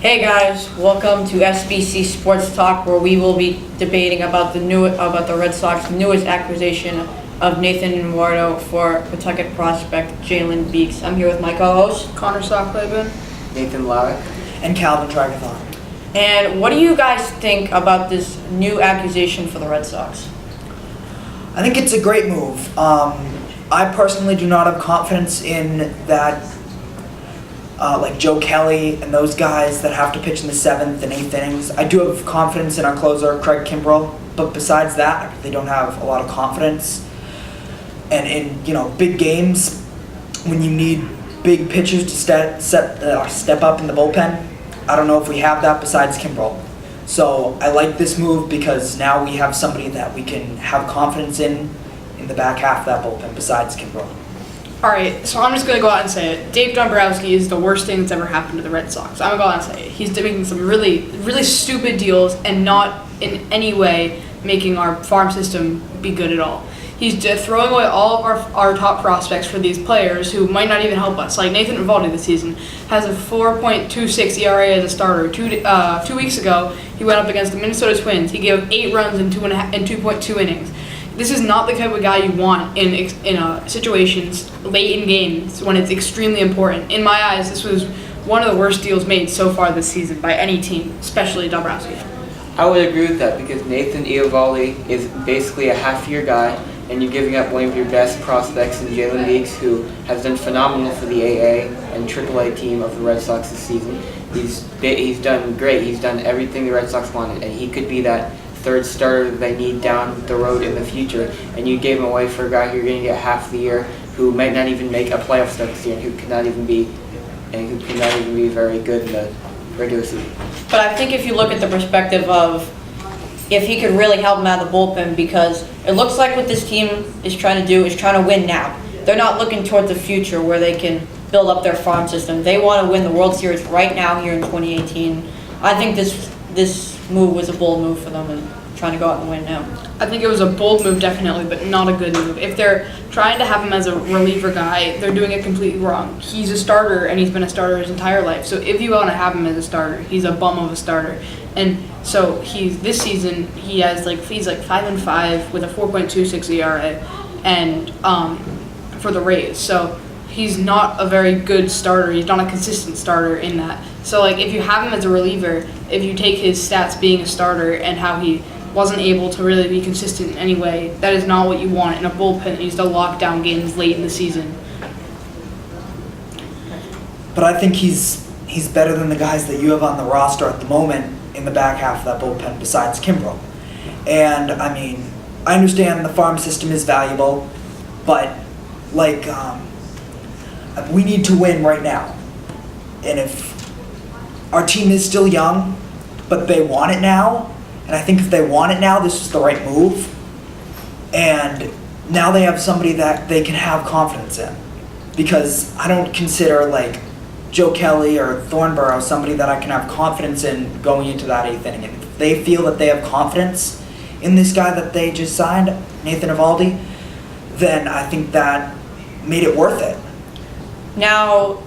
Hey guys, welcome to SBC Sports Talk, where we will be debating about the Red Sox newest acquisition of Nathan Eduardo for Pawtucket prospect Jalen Beeks. I'm here with my co-host Connor Sockleban, Nathan Lawick, and Calvin Dragathon. And what do you guys think about this new accusation for the Red Sox? I think it's a great move. I personally do not have confidence in that, like Joe Kelly and those guys that have to pitch in the 7th and 8th innings. I do have confidence in our closer, Craig Kimbrell, but besides that, they don't have a lot of confidence. And in big games, when you need big pitchers to step up in the bullpen, I don't know if we have that besides Kimbrell. So I like this move because now we have somebody that we can have confidence in the back half of that bullpen besides Kimbrell. All right, so I'm just going to go out and say it. Dave Dombrowski is the worst thing that's ever happened to the Red Sox. I'm going to go out and say it. He's making some really, really stupid deals and not in any way making our farm system be good at all. He's throwing away all of our top prospects for these players who might not even help us. Like Nathan Eovaldi this season has a 4.26 ERA as a starter. 2 weeks ago, he went up against the Minnesota Twins. He gave 8 runs in 2.2 innings. This is not the type of guy you want in situations late in games when it's extremely important. In my eyes, this was one of the worst deals made so far this season by any team, especially Dombrowski. I would agree with that because Nathan Eovaldi is basically a half-year guy, and you're giving up one of your best prospects in Jalen Beeks, who has done phenomenal for the AA and AAA team of the Red Sox this season. He's done great. He's done everything the Red Sox wanted, and he could be that third starter that they need down the road in the future. And you gave him away for a guy who you're going to get half the year, who might not even make a playoff start this year, and who cannot even be very good in the regular season. But I think if you look at the perspective of if he could really help him out of the bullpen, because it looks like what this team is trying to do is trying to win now. They're not looking toward the future where they can build up their farm system. They want to win the World Series right now here in 2018. I think this move was a bold move for them and trying to go out and win now. I think it was a bold move, definitely, but not a good move. If they're trying to have him as a reliever guy, they're doing it completely wrong. He's a starter, and he's been a starter his entire life. So if you want to have him as a starter, he's a bum of a starter. And so this season he's like 5-5 with a 4.26 ERA, and for the Rays. So he's not a very good starter. He's not a consistent starter in that. So like if you have him as a reliever, if you take his stats being a starter and how he wasn't able to really be consistent in any way, that is not what you want in a bullpen that needs to lock down games late in the season. But I think he's better than the guys that you have on the roster at the moment in the back half of that bullpen besides Kimbrell. And I mean, I understand the farm system is valuable, but we need to win right now. And if our team is still young, but they want it now, and I think if they want it now, this is the right move. And now they have somebody that they can have confidence in. Because I don't consider like Joe Kelly or Thornborough somebody that I can have confidence in going into that 8th inning. And if they feel that they have confidence in this guy that they just signed, Nathan Eovaldi, then I think that made it worth it. Now,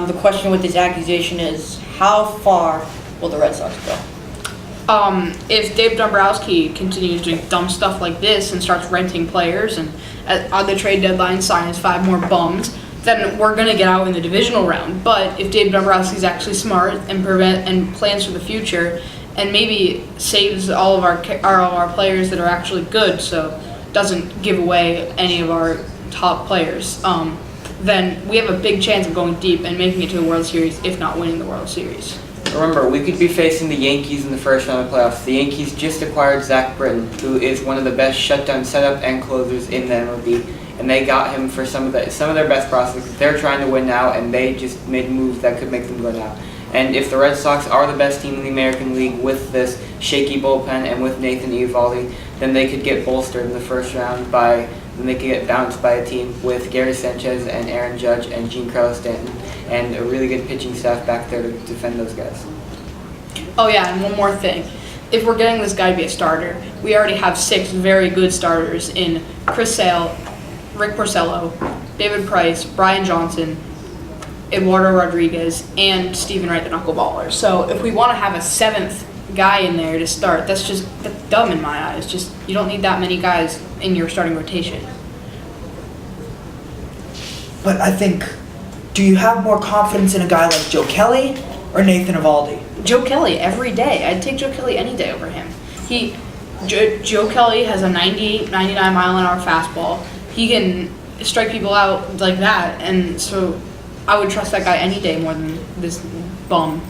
the question with this accusation is, how far will the Red Sox go? If Dave Dombrowski continues doing dumb stuff like this and starts renting players and on the trade deadline signs 5 more bums, then we're going to get out in the divisional round. But if Dave Dombrowski's actually smart and plans for the future and maybe saves all of our players that are actually good, so doesn't give away any of our top players, then we have a big chance of going deep and making it to the World Series, if not winning the World Series. Remember, we could be facing the Yankees in the first round of playoffs. The Yankees just acquired Zach Britton, who is one of the best shutdown setup and closers in the MLB, and they got him for some of their best prospects. They're trying to win now, and they just made moves that could make them go now. And if the Red Sox are the best team in the American League with this shaky bullpen and with Nathan Eovaldi, then they could get bolstered in the first round then they could get bounced by a team with Gary Sanchez and Aaron Judge and Giancarlo Stanton and a really good pitching staff back there to defend those guys. Oh yeah, and one more thing. If we're getting this guy to be a starter, we already have 6 very good starters in Chris Sale, Rick Porcello, David Price, Brian Johnson, Eduardo Rodriguez, and Steven Wright, the knuckleballer. So if we want to have a 7th guy in there to start, that's dumb in my eyes. Just you don't need that many guys in your starting rotation. But I think, do you have more confidence in a guy like Joe Kelly or Nathan Eovaldi? Joe Kelly every day. I'd take Joe Kelly any day over him. Joe Kelly has a 98, 99 mile an hour fastball. He can strike people out like that, and so I would trust that guy any day more than this bum.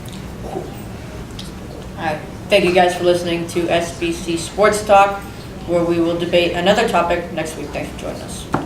Alright, thank you guys for listening to SBC Sports Talk, where we will debate another topic next week. Thanks for joining us.